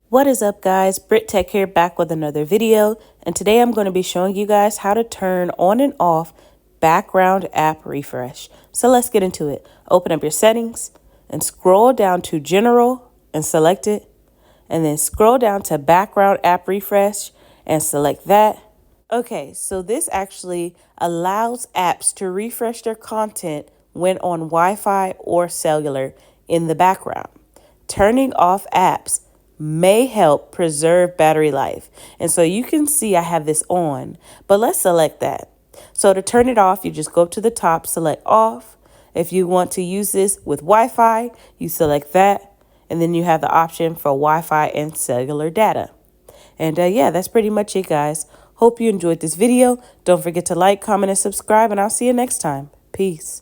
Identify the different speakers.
Speaker 1: What is up, guys? Brit Tech here, back with another video, and today I'm going to be showing you guys how to turn on and off background app refresh. So let's get into it. Open up your settings and scroll down to General and select it, and then scroll down to Background App Refresh and select that. Okay, so this actually allows apps to refresh their content when on Wi-Fi or cellular in the background. Turning off apps may help preserve battery life. And so you can see I have this on, but let's select that. So to turn it off, you just go to the top, select off. If you want to use this with Wi-Fi, you select that, and then you have the option for Wi-Fi and cellular data. And yeah, that's pretty much it, guys. Hope you enjoyed this video. Don't forget to like, comment, and subscribe, and I'll see you next time. Peace.